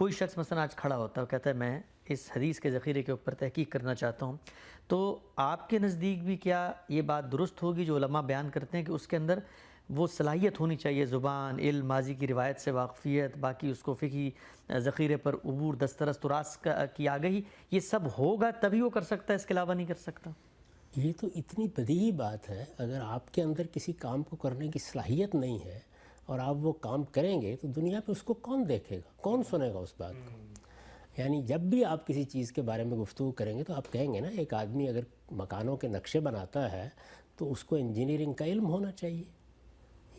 کوئی شخص مثلا آج کھڑا ہوتا ہے، وہ کہتا ہے میں اس حدیث کے ذخیرے کے اوپر تحقیق کرنا چاہتا ہوں، تو آپ کے نزدیک بھی کیا یہ بات درست ہوگی جو علماء بیان کرتے ہیں کہ اس کے اندر وہ صلاحیت ہونی چاہیے، زبان، علم، ماضی کی روایت سے واقفیت، باقی اس کو فقہی ذخیرے پر عبور، دسترس، تراث کی آگہی، یہ سب ہوگا تبھی وہ کر سکتا ہے، اس کے علاوہ نہیں کر سکتا؟ یہ تو اتنی بدیہی بات ہے، اگر آپ کے اندر کسی کام کو کرنے کی صلاحیت نہیں ہے اور آپ وہ کام کریں گے تو دنیا پہ اس کو کون دیکھے گا، کون سنے گا اس بات کو؟ یعنی جب بھی آپ کسی چیز کے بارے میں گفتگو کریں گے تو آپ کہیں گے نا، ایک آدمی اگر مکانوں کے نقشے بناتا ہے تو اس کو انجینئرنگ کا علم ہونا چاہیے۔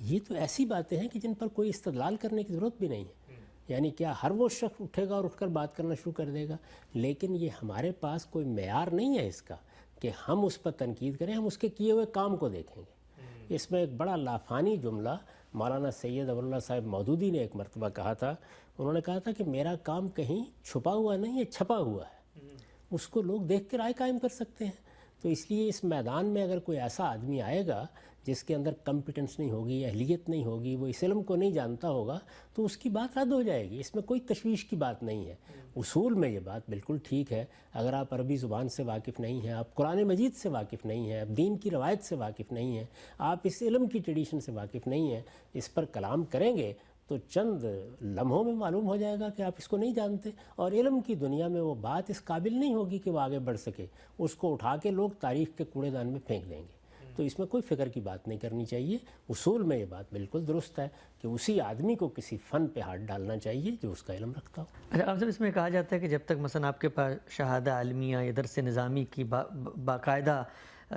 یہ تو ایسی باتیں ہیں کہ جن پر کوئی استدلال کرنے کی ضرورت بھی نہیں ہے۔ یعنی کیا ہر وہ شخص اٹھے گا اور اٹھ کر بات کرنا شروع کر دے گا؟ لیکن یہ ہمارے پاس کوئی معیار نہیں ہے اس کا کہ ہم اس پر تنقید کریں، ہم اس کے کیے ہوئے کام کو دیکھیں گے۔ اس میں ایک بڑا لافانی جملہ مولانا سید ابواللہ صاحب مودودی نے ایک مرتبہ کہا تھا۔ انہوں نے کہا تھا کہ میرا کام کہیں چھپا ہوا نہیں ہے، چھپا ہوا ہے، اس کو لوگ دیکھ کے رائے قائم کر سکتے ہیں۔ تو اس لیے اس میدان میں اگر کوئی ایسا آدمی آئے گا جس کے اندر کمپیٹنس نہیں ہوگی، اہلیت نہیں ہوگی، وہ اس علم کو نہیں جانتا ہوگا، تو اس کی بات رد ہو جائے گی۔ اس میں کوئی تشویش کی بات نہیں ہے۔ اصول میں یہ بات بالکل ٹھیک ہے، اگر آپ عربی زبان سے واقف نہیں ہیں، آپ قرآن مجید سے واقف نہیں ہیں، آپ دین کی روایت سے واقف نہیں ہیں، آپ اس علم کی ٹریڈیشن سے واقف نہیں ہیں، اس پر کلام کریں گے تو چند لمحوں میں معلوم ہو جائے گا کہ آپ اس کو نہیں جانتے، اور علم کی دنیا میں وہ بات اس قابل نہیں ہوگی کہ وہ آگے بڑھ سکے۔ اس کو اٹھا کے لوگ تاریخ کے کوڑے دان میں پھینک دیں گے۔ تو اس میں کوئی فکر کی بات نہیں کرنی چاہیے۔ اصول میں یہ بات بالکل درست ہے کہ اسی آدمی کو کسی فن پہ ہاتھ ڈالنا چاہیے جو اس کا علم رکھتا ہو۔ اچھا، اب اس میں کہا جاتا ہے کہ جب تک مثلا آپ کے پاس شہادہ عالمیہ یا درس نظامی کی باقاعدہ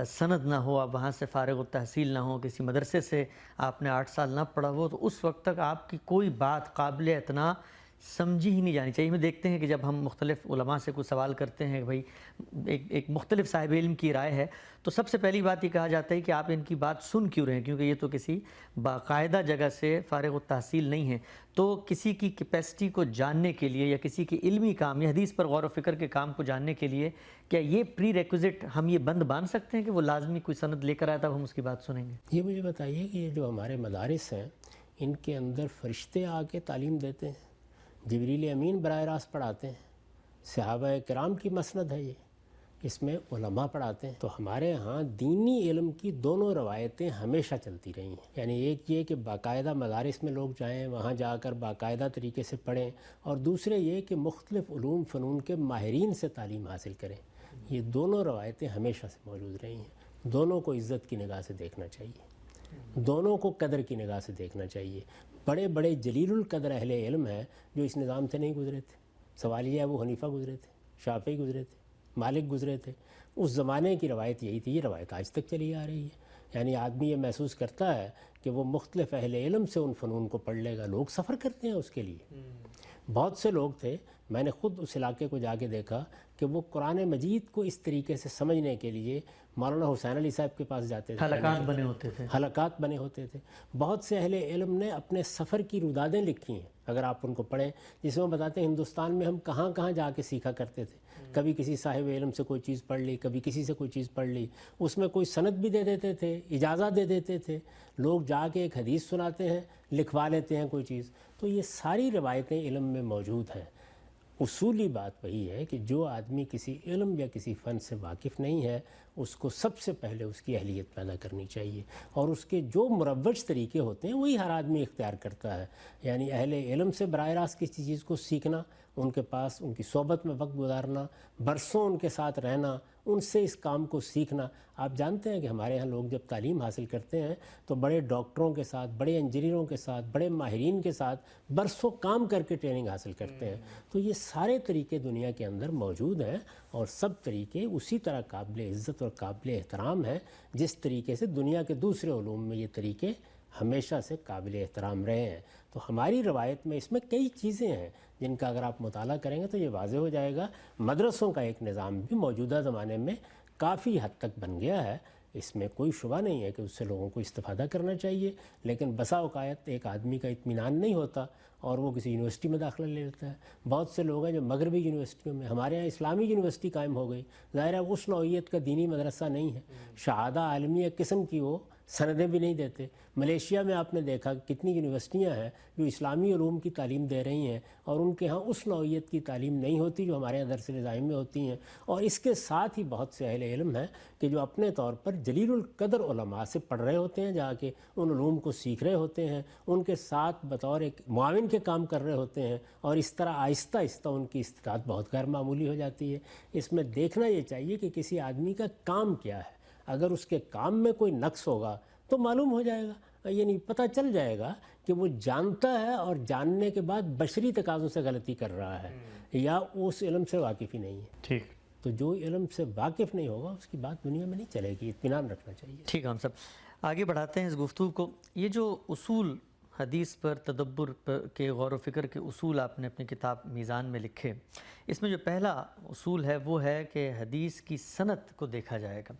سند نہ ہو، آپ وہاں سے فارغ التحصیل نہ ہو، کسی مدرسے سے آپ نے 8 سال نہ پڑھا ہو، تو اس وقت تک آپ کی کوئی بات قابل اعتنا سمجھی ہی نہیں جانی چاہیے۔ ہمیں دیکھتے ہیں کہ جب ہم مختلف علماء سے کوئی سوال کرتے ہیں کہ بھائی ایک مختلف صاحب علم کی رائے ہے، تو سب سے پہلی بات یہ کہا جاتا ہے کہ آپ ان کی بات سن کیوں رہے ہیں، کیونکہ یہ تو کسی باقاعدہ جگہ سے فارغ التحصیل نہیں ہے۔ تو کسی کی کیپیسٹی کو جاننے کے لیے یا کسی کی علمی کام یا حدیث پر غور و فکر کے کام کو جاننے کے لیے کیا یہ پری ریکوزٹ ہم یہ بند باندھ سکتے ہیں کہ وہ لازمی کوئی سند لے کر آیا تب ہم اس کی بات سنیں گے؟ یہ مجھے بتائیے کہ یہ جو ہمارے مدارس ہیں ان کے اندر فرشتے آ کے تعلیم دیتے ہیں، جبریل امین براہ راست پڑھاتے ہیں، صحابہ کرام کی مسند ہے یہ، اس میں علماء پڑھاتے ہیں۔ تو ہمارے ہاں دینی علم کی دونوں روایتیں ہمیشہ چلتی رہی ہیں۔ یعنی ایک یہ کہ باقاعدہ مدارس میں لوگ جائیں، وہاں جا کر باقاعدہ طریقے سے پڑھیں، اور دوسرے یہ کہ مختلف علوم فنون کے ماہرین سے تعلیم حاصل کریں۔ یہ دونوں روایتیں ہمیشہ سے موجود رہی ہیں۔ دونوں کو عزت کی نگاہ سے دیکھنا چاہیے، دونوں کو قدر کی نگاہ سے دیکھنا چاہیے۔ بڑے بڑے جلیل القدر اہل علم ہیں جو اس نظام سے نہیں گزرے تھے۔ سوال یہ ہے، ابو حنیفہ گزرے تھے، شافعی گزرے تھے، مالک گزرے تھے۔ اس زمانے کی روایت یہی تھی، یہ روایت آج تک چلی آ رہی ہے۔ یعنی آدمی یہ محسوس کرتا ہے کہ وہ مختلف اہل علم سے ان فنون کو پڑھ لے گا، لوگ سفر کرتے ہیں اس کے لیے۔ بہت سے لوگ تھے، میں نے خود اس علاقے کو جا کے دیکھا کہ وہ قرآن مجید کو اس طریقے سے سمجھنے کے لیے مولانا حسین علی صاحب کے پاس جاتے تھے، حلقات بنے ہوتے تھے، حلقات بنے ہوتے تھے۔ بہت سے اہل علم نے اپنے سفر کی رودادیں لکھی ہیں، اگر آپ ان کو پڑھیں، جس میں وہ بتاتے ہیں ہندوستان میں ہم کہاں کہاں جا کے سیکھا کرتے تھے۔ کبھی کسی صاحب علم سے کوئی چیز پڑھ لی، کبھی کسی سے کوئی چیز پڑھ لی، اس میں کوئی سند بھی دے دیتے تھے، اجازت دے دیتے تھے۔ لوگ جا کے ایک حدیث سناتے ہیں، لکھوا لیتے ہیں کوئی چیز۔ تو یہ ساری روایتیں علم میں موجود ہیں۔ اصولی بات وہی ہے کہ جو آدمی کسی علم یا کسی فن سے واقف نہیں ہے، اس کو سب سے پہلے اس کی اہلیت پیدا کرنی چاہیے، اور اس کے جو مروج طریقے ہوتے ہیں وہی ہر آدمی اختیار کرتا ہے۔ یعنی اہل علم سے براہ راست کسی چیز کو سیکھنا، ان کے پاس ان کی صحبت میں وقت گزارنا، برسوں ان کے ساتھ رہنا، ان سے اس کام کو سیکھنا۔ آپ جانتے ہیں کہ ہمارے ہاں لوگ جب تعلیم حاصل کرتے ہیں تو بڑے ڈاکٹروں کے ساتھ، بڑے انجینئروں کے ساتھ، بڑے ماہرین کے ساتھ برسوں کام کر کے ٹریننگ حاصل کرتے ہیں۔ تو یہ سارے طریقے دنیا کے اندر موجود ہیں، اور سب طریقے اسی طرح قابل عزت اور قابل احترام ہیں جس طریقے سے دنیا کے دوسرے علوم میں یہ طریقے ہمیشہ سے قابل احترام رہے ہیں۔ تو ہماری روایت میں اس میں کئی چیزیں ہیں جن کا اگر آپ مطالعہ کریں گے تو یہ واضح ہو جائے گا۔ مدرسوں کا ایک نظام بھی موجودہ زمانے میں کافی حد تک بن گیا ہے، اس میں کوئی شبہ نہیں ہے کہ اس سے لوگوں کو استفادہ کرنا چاہیے، لیکن بسا اوقات ایک آدمی کا اطمینان نہیں ہوتا اور وہ کسی یونیورسٹی میں داخلہ لے لیتا ہے۔ بہت سے لوگ ہیں جو مغربی یونیورسٹیوں میں، ہمارے یہاں اسلامی یونیورسٹی قائم ہو گئی، ظاہر ہے اس نوعیت کا دینی مدرسہ نہیں ہے، شہادہ عالمیہ قسم کی وہ سندیں بھی نہیں دیتے۔ ملیشیا میں آپ نے دیکھا کتنی یونیورسٹیاں ہیں جو اسلامی علوم کی تعلیم دے رہی ہیں اور ان کے ہاں اس نوعیت کی تعلیم نہیں ہوتی جو ہمارے درس نظام میں ہوتی ہیں، اور اس کے ساتھ ہی بہت سے اہل علم ہیں کہ جو اپنے طور پر جلیل القدر علماء سے پڑھ رہے ہوتے ہیں، جا کے ان علوم کو سیکھ رہے ہوتے ہیں، ان کے ساتھ بطور ایک معاون کے کام کر رہے ہوتے ہیں، اور اس طرح آہستہ آہستہ ان کی استطاعت بہت غیر معمولی ہو جاتی ہے۔ اس میں دیکھنا یہ چاہیے کہ کسی آدمی کا کام کیا ہے، اگر اس کے کام میں کوئی نقص ہوگا تو معلوم ہو جائے گا، یعنی پتہ چل جائے گا کہ وہ جانتا ہے اور جاننے کے بعد بشری تقاضوں سے غلطی کر رہا ہے یا اس علم سے واقف ہی نہیں ہے۔ ٹھیک، تو جو علم سے واقف نہیں ہوگا اس کی بات دنیا میں نہیں چلے گی، اطمینان رکھنا چاہیے۔ ٹھیک ہم سب آگے بڑھاتے ہیں اس گفتگو کو۔ یہ جو اصول حدیث پر تدبر کے غور و فکر کے اصول آپ نے اپنی کتاب میزان میں لکھے، اس میں جو پہلا اصول ہے وہ ہے کہ حدیث کی سند کو دیکھا جائے گا۔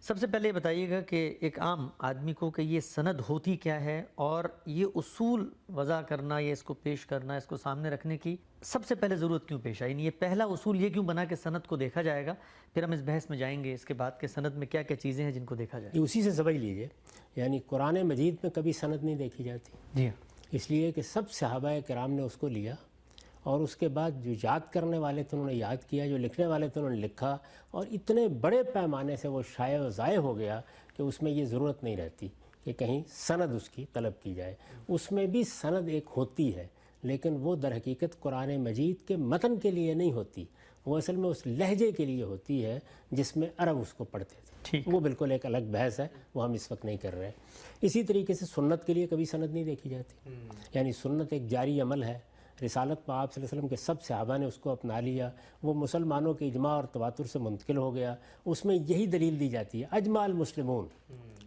سب سے پہلے یہ بتائیے گا کہ ایک عام آدمی کو کہ یہ سند ہوتی کیا ہے، اور یہ اصول وضع کرنا یا اس کو پیش کرنا، اس کو سامنے رکھنے کی سب سے پہلے ضرورت کیوں پیش آئی؟ یہ پہلا اصول یہ کیوں بنا کہ سند کو دیکھا جائے گا؟ پھر ہم اس بحث میں جائیں گے اس کے بعد کہ سند میں کیا کیا چیزیں ہیں جن کو دیکھا جائے۔ اسی سے سمجھ لیجئے، یعنی قرآن مجید میں کبھی سند نہیں دیکھی جاتی، جی ہاں، اس لیے کہ سب صحابہ کرام نے اس کو لیا، اور اس کے بعد جو یاد کرنے والے تھے انہوں نے یاد کیا، جو لکھنے والے تھے انہوں نے لکھا، اور اتنے بڑے پیمانے سے وہ شائع و ضائع ہو گیا کہ اس میں یہ ضرورت نہیں رہتی کہ کہیں سند اس کی طلب کی جائے۔ اس میں بھی سند ایک ہوتی ہے، لیکن وہ در حقیقت قرآن مجید کے متن کے لیے نہیں ہوتی، وہ اصل میں اس لہجے کے لیے ہوتی ہے جس میں عرب اس کو پڑھتے تھے۔ وہ بالکل ایک الگ بحث ہے، وہ ہم اس وقت نہیں کر رہے۔ اسی طریقے سے سنت کے لیے کبھی سند نہیں دیکھی جاتی، یعنی سنت ایک جاری عمل ہے۔ رسالت میں آپ صلی اللہ علیہ وسلم کے سب صحابہ نے اس کو اپنا لیا، وہ مسلمانوں کے اجماع اور تواتر سے منتقل ہو گیا۔ اس میں یہی دلیل دی جاتی ہے، اجماع المسلمون،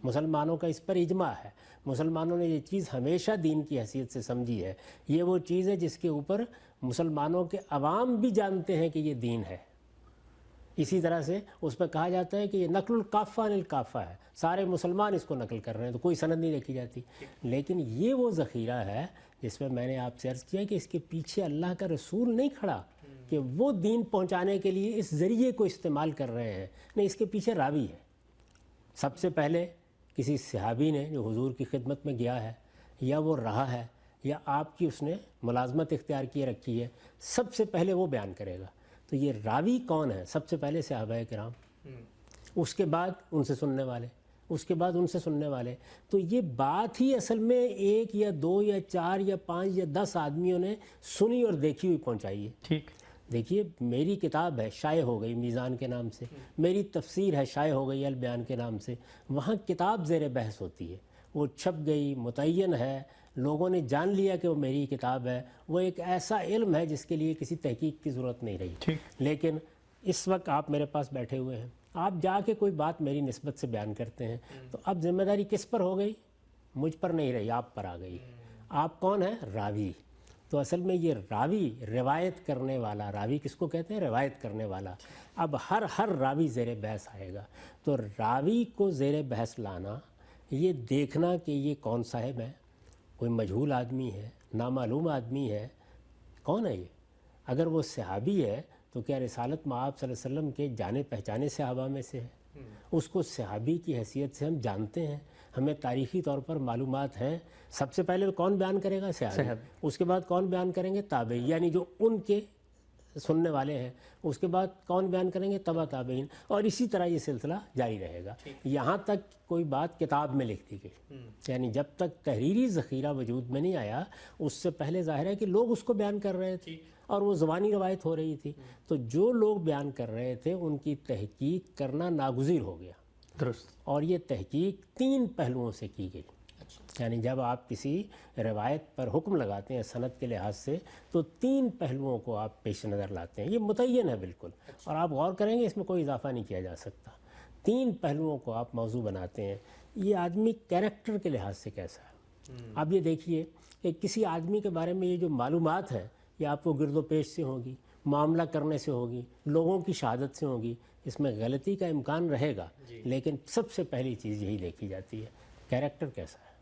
مسلمانوں کا اس پر اجماع ہے، مسلمانوں نے یہ چیز ہمیشہ دین کی حیثیت سے سمجھی ہے، یہ وہ چیز ہے جس کے اوپر مسلمانوں کے عوام بھی جانتے ہیں کہ یہ دین ہے۔ اسی طرح سے اس پہ کہا جاتا ہے کہ یہ نقل الکافہ عن الکافہ ہے، سارے مسلمان اس کو نقل کر رہے ہیں، تو کوئی سند نہیں دیکھی جاتی۔ لیکن یہ وہ ذخیرہ ہے جس میں میں نے آپ سے عرض کیا کہ اس کے پیچھے اللہ کا رسول نہیں کھڑا کہ وہ دین پہنچانے کے لیے اس ذریعے کو استعمال کر رہے ہیں، نہیں، اس کے پیچھے راوی ہے۔ سب سے پہلے کسی صحابی نے جو حضور کی خدمت میں گیا ہے، یا وہ رہا ہے، یا آپ کی اس نے ملازمت اختیار کیے رکھی ہے، سب سے پہلے وہ بیان کرے گا۔ تو یہ راوی کون ہے؟ سب سے پہلے صحابہ کرام، اس کے بعد ان سے سننے والے، اس کے بعد ان سے سننے والے۔ تو یہ بات ہی اصل میں ایک یا دو یا چار یا پانچ یا 10 آدمیوں نے سنی اور دیکھی ہوئی پہنچائی ہے۔ ٹھیک، دیکھیے میری کتاب ہے، شائع ہو گئی میزان کے نام سے، میری تفسیر ہے، شائع ہو گئی البیان کے نام سے، وہاں کتاب زیر بحث ہوتی ہے، وہ چھپ گئی، متعین ہے، لوگوں نے جان لیا کہ وہ میری کتاب ہے، وہ ایک ایسا علم ہے جس کے لیے کسی تحقیق کی ضرورت نہیں رہی۔ لیکن اس وقت آپ میرے پاس بیٹھے ہوئے ہیں، آپ جا کے کوئی بات میری نسبت سے بیان کرتے ہیں، تو اب ذمہ داری کس پر ہو گئی؟ مجھ پر نہیں رہی، آپ پر آ گئی۔ آپ کون ہیں؟ راوی۔ تو اصل میں یہ راوی، روایت کرنے والا، راوی کس کو کہتے ہیں؟ روایت کرنے والا۔ اب ہر راوی زیر بحث آئے گا، تو راوی کو زیر بحث لانا، یہ دیکھنا کہ یہ کون صاحب ہے، کوئی مجہول آدمی ہے، نامعلوم آدمی ہے، کون ہے یہ؟ اگر وہ صحابی ہے تو کیا رسالت میں آپ صلی اللہ علیہ وسلم کے جانے پہچانے صحابہ میں سے ہے؟ اس کو صحابی کی حیثیت سے ہم جانتے ہیں، ہمیں تاریخی طور پر معلومات ہیں۔ سب سے پہلے کون بیان کرے گا؟ صحابی۔ اس کے بعد کون بیان کریں گے؟ تابعی، یعنی جو ان کے سننے والے ہیں۔ اس کے بعد کون بیان کریں گے؟ تبع تابعین، اور اسی طرح یہ سلسلہ جاری رہے گا، یہاں تک کوئی بات کتاب میں لکھ دی گئی۔ یعنی جب تک تحریری ذخیرہ وجود میں نہیں آیا، اس سے پہلے ظاہر ہے کہ لوگ اس کو بیان کر رہے تھے اور وہ زبانی روایت ہو رہی تھی، تو جو لوگ بیان کر رہے تھے ان کی تحقیق کرنا ناگزیر ہو گیا۔ درست۔ اور یہ تحقیق 3 پہلوؤں سے کی گئی۔ یعنی جب آپ کسی روایت پر حکم لگاتے ہیں سند کے لحاظ سے، تو 3 پہلوؤں کو آپ پیش نظر لاتے ہیں، یہ متعین ہے بالکل، اور آپ غور کریں گے اس میں کوئی اضافہ نہیں کیا جا سکتا۔ 3 پہلوؤں کو آپ موضوع بناتے ہیں، یہ آدمی کیریکٹر کے لحاظ سے کیسا ہے۔ اب یہ دیکھیے کہ کسی آدمی کے بارے میں یہ جو معلومات ہیں، یہ آپ کو گرد و پیش سے ہوگی، معاملہ کرنے سے ہوگی، لوگوں کی شہادت سے ہوگی، اس میں غلطی کا امکان رہے گا، لیکن سب سے پہلی چیز یہی دیکھی جاتی ہے، کیریکٹر کیسا ہے،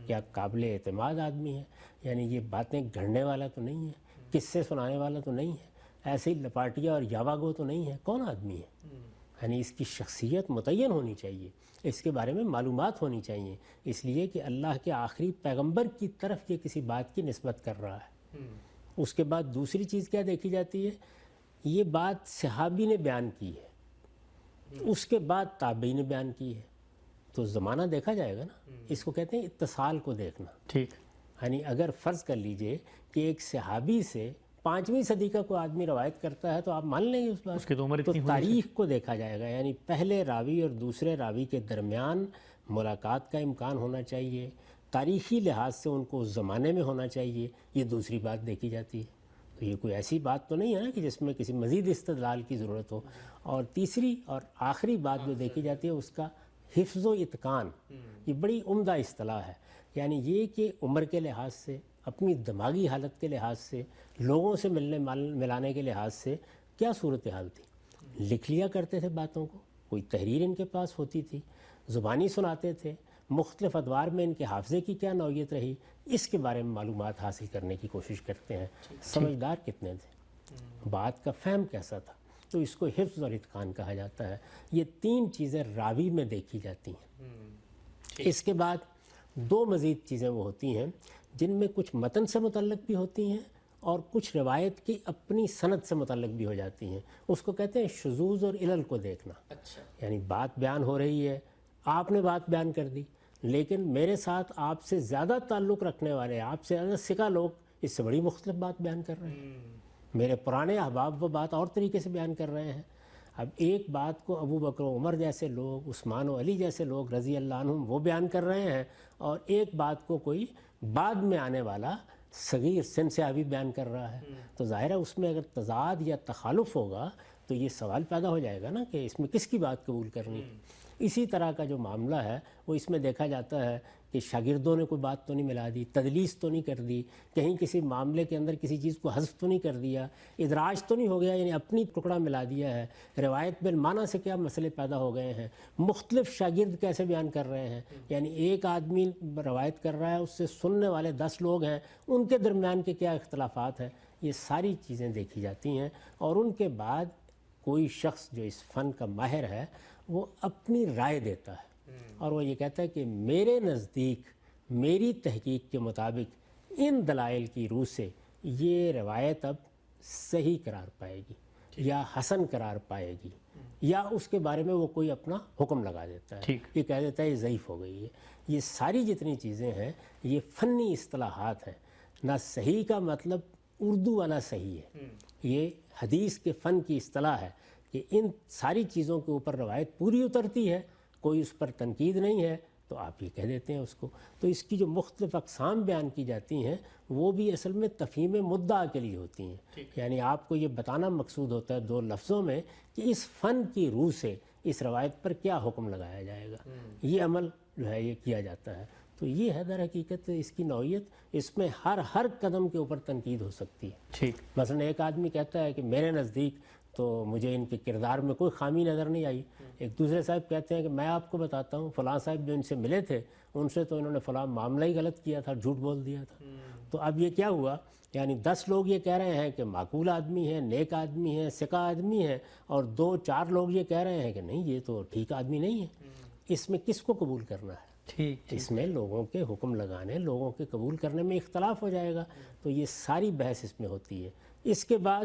کیا قابل اعتماد آدمی ہے، یعنی یہ باتیں گھڑنے والا تو نہیں ہے، قصے سنانے والا تو نہیں ہے، ایسے ہی لپاٹیا اور یاوا گو تو نہیں ہے، کون آدمی ہے؟ یعنی اس کی شخصیت متعین ہونی چاہیے، اس کے بارے میں معلومات ہونی چاہیے، اس لیے کہ اللہ کے آخری پیغمبر کی طرف یہ کسی بات کی نسبت کر رہا ہے۔ اس کے بعد دوسری چیز کیا دیکھی جاتی ہے؟ یہ بات صحابی نے بیان کی ہے، اس کے بعد تابعی نے بیان کی ہے، تو زمانہ دیکھا جائے گا نا۔ اس کو کہتے ہیں اتصال کو دیکھنا۔ ٹھیک، یعنی اگر فرض کر لیجئے کہ ایک صحابی سے 5ویں صدی کا کوئی آدمی روایت کرتا ہے تو آپ مان لیں گے اس بات اس کی تو عمر تو اتنی تاریخ کو دیکھا جائے گا، یعنی پہلے راوی اور دوسرے راوی کے درمیان ملاقات کا امکان ہونا چاہیے، تاریخی لحاظ سے ان کو اس زمانے میں ہونا چاہیے، یہ دوسری بات دیکھی جاتی ہے۔ تو یہ کوئی ایسی بات تو نہیں ہے نا کہ جس میں کسی مزید استدلال کی ضرورت ہو۔ اور تیسری اور آخری بات جو دیکھی جاتی ہے اس کا حفظ و اتقان، یہ بڑی عمدہ اصطلاح ہے، یعنی یہ کہ عمر کے لحاظ سے، اپنی دماغی حالت کے لحاظ سے، لوگوں سے ملنے ملانے کے لحاظ سے کیا صورتحال تھی۔ لکھ لیا کرتے تھے باتوں کو، کوئی تحریر ان کے پاس ہوتی تھی، زبانی سناتے تھے، مختلف ادوار میں ان کے حافظے کی کیا نوعیت رہی، اس کے بارے میں معلومات حاصل کرنے کی کوشش کرتے ہیں۔ سمجھدار کتنے تھے، بات کا فہم کیسا تھا، تو اس کو حفظ اور اتقان کہا جاتا ہے۔ یہ 3 چیزیں راوی میں دیکھی جاتی ہیں۔ اس کے بعد 2 مزید چیزیں وہ ہوتی ہیں جن میں کچھ متن سے متعلق بھی ہوتی ہیں اور کچھ روایت کی اپنی سند سے متعلق بھی ہو جاتی ہیں۔ اس کو کہتے ہیں شذوذ اور علل کو دیکھنا۔ یعنی بات بیان ہو رہی ہے، آپ نے بات بیان کر دی، لیکن میرے ساتھ آپ سے زیادہ تعلق رکھنے والے، آپ سے زیادہ ثقہ لوگ اس سے بڑی مختلف بات بیان کر رہے ہیں۔ میرے پرانے احباب وہ بات اور طریقے سے بیان کر رہے ہیں۔ اب ایک بات کو ابو بکر و عمر جیسے لوگ، عثمان و علی جیسے لوگ رضی اللہ عنہم وہ بیان کر رہے ہیں، اور ایک بات کو کوئی بعد میں آنے والا صغیر سن صحابی بیان کر رہا ہے۔ تو ظاہر ہے اس میں اگر تضاد یا تخالف ہوگا تو یہ سوال پیدا ہو جائے گا نا کہ اس میں کس کی بات قبول کرنی۔ اسی طرح کا جو معاملہ ہے وہ اس میں دیکھا جاتا ہے کہ شاگردوں نے کوئی بات تو نہیں ملا دی، تدلیس تو نہیں کر دی، کہیں کسی معاملے کے اندر کسی چیز کو حذف تو نہیں کر دیا، ادراج تو نہیں ہو گیا، یعنی اپنی ٹکڑا ملا دیا ہے، روایت بالمعنی سے کیا مسئلے پیدا ہو گئے ہیں، مختلف شاگرد کیسے بیان کر رہے ہیں، یعنی ایک آدمی روایت کر رہا ہے، اس سے سننے والے 10 لوگ ہیں، ان کے درمیان کے کیا اختلافات ہیں، یہ ساری چیزیں دیکھی جاتی ہیں۔ اور ان کے بعد کوئی شخص جو اس فن کا ماہر ہے وہ اپنی رائے دیتا ہے، اور وہ یہ کہتا ہے کہ میرے نزدیک، میری تحقیق کے مطابق ان دلائل کی روح سے یہ روایت اب صحیح قرار پائے گی یا حسن قرار پائے گی، یا اس کے بارے میں وہ کوئی اپنا حکم لگا دیتا ہے، یہ کہہ دیتا ہے یہ ضعیف ہو گئی ہے۔ یہ ساری جتنی چیزیں ہیں یہ فنی اصطلاحات ہیں۔ نہ صحیح کا مطلب اردو والا صحیح ہے، یہ حدیث کے فن کی اصطلاح ہے کہ ان ساری چیزوں کے اوپر روایت پوری اترتی ہے، کوئی اس پر تنقید نہیں ہے، تو آپ یہ کہہ دیتے ہیں اس کو۔ تو اس کی جو مختلف اقسام بیان کی جاتی ہیں وہ بھی اصل میں تفہیم مدعا کے لیے ہوتی ہیں، یعنی آپ کو یہ بتانا مقصود ہوتا ہے 2 لفظوں میں کہ اس فن کی روح سے اس روایت پر کیا حکم لگایا جائے گا، یہ عمل جو ہے یہ کیا جاتا ہے۔ تو یہ ہے در حقیقت اس کی نوعیت، اس میں ہر قدم کے اوپر تنقید ہو سکتی ہے۔ مثلا ایک آدمی کہتا ہے کہ میرے نزدیک تو مجھے ان کے کردار میں کوئی خامی نظر نہیں آئی، ایک دوسرے صاحب کہتے ہیں کہ میں آپ کو بتاتا ہوں فلاں صاحب جو ان سے ملے تھے ان سے تو انہوں نے فلاں معاملہ ہی غلط کیا تھا، جھوٹ بول دیا تھا۔ تو اب یہ کیا ہوا، یعنی 10 لوگ یہ کہہ رہے ہیں کہ معقول آدمی ہے، نیک آدمی ہے، ثقہ آدمی ہے، اور 2-4 لوگ یہ کہہ رہے ہیں کہ نہیں یہ تو ٹھیک آدمی نہیں ہے۔ اس میں کس کو قبول کرنا ہے؟ اس میں لوگوں کے حکم لگانے، لوگوں کے قبول کرنے میں اختلاف ہو جائے گا۔ تو یہ ساری بحث اس میں ہوتی ہے۔ اس کے بعد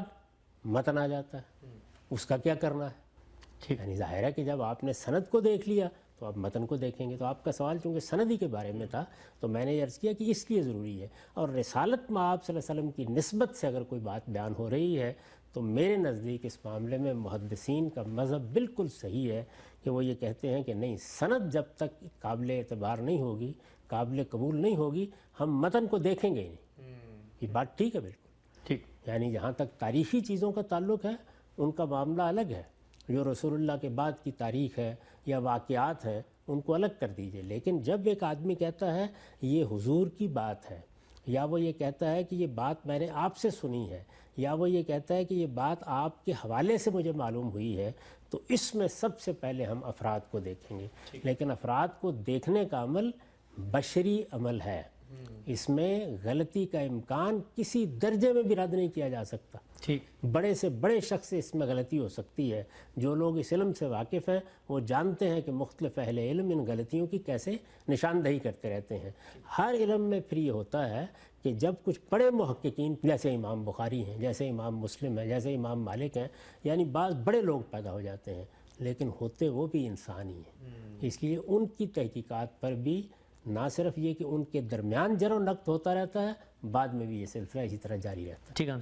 متن آ جاتا ہے، اس کا کیا کرنا ہے۔ یعنی ظاہر ہے کہ جب آپ نے سند کو دیکھ لیا تو آپ متن کو دیکھیں گے۔ تو آپ کا سوال چونکہ سندی کے بارے میں تھا تو میں نے عرض کیا کہ اس لیے ضروری ہے، اور رسالت مآب صلی اللہ علیہ وسلم کی نسبت سے اگر کوئی بات بیان ہو رہی ہے تو میرے نزدیک اس معاملے میں محدثین کا مذہب بالکل صحیح ہے کہ وہ یہ کہتے ہیں کہ نہیں، سند جب تک قابل اعتبار نہیں ہوگی، قابل قبول نہیں ہوگی، ہم متن کو دیکھیں گے ہی نہیں۔ یہ بات ٹھیک ہے بالکل، یعنی جہاں تک تاریخی چیزوں کا تعلق ہے ان کا معاملہ الگ ہے، جو رسول اللہ کے بعد کی تاریخ ہے یا واقعات ہیں ان کو الگ کر دیجئے۔ لیکن جب ایک آدمی کہتا ہے یہ حضور کی بات ہے، یا وہ یہ کہتا ہے کہ یہ بات میں نے آپ سے سنی ہے، یا وہ یہ کہتا ہے کہ یہ بات آپ کے حوالے سے مجھے معلوم ہوئی ہے، تو اس میں سب سے پہلے ہم افراد کو دیکھیں گے۔ لیکن افراد کو دیکھنے کا عمل بشری عمل ہے، اس میں غلطی کا امکان کسی درجے میں بھی رد نہیں کیا جا سکتا. ٹھیک. بڑے سے بڑے شخص سے اس میں غلطی ہو سکتی ہے. جو لوگ اس علم سے واقف ہیں وہ جانتے ہیں کہ مختلف اہل علم ان غلطیوں کی کیسے نشاندہی کرتے رہتے ہیں. ہر علم میں پھر یہ ہوتا ہے کہ جب کچھ بڑے محققین جیسے امام بخاری ہیں، جیسے امام مسلم ہیں، جیسے امام مالک ہیں، یعنی بعض بڑے لوگ پیدا ہو جاتے ہیں، لیکن ہوتے وہ بھی انسان ہی ہیں. اس لیے ان کی تحقیقات پر بھی نہ صرف یہ کہ ان کے درمیان جر و نقد ہوتا رہتا ہے، بعد میں بھی یہ سلسلہ اسی طرح جاری رہتا ہے. ٹھیک ہے.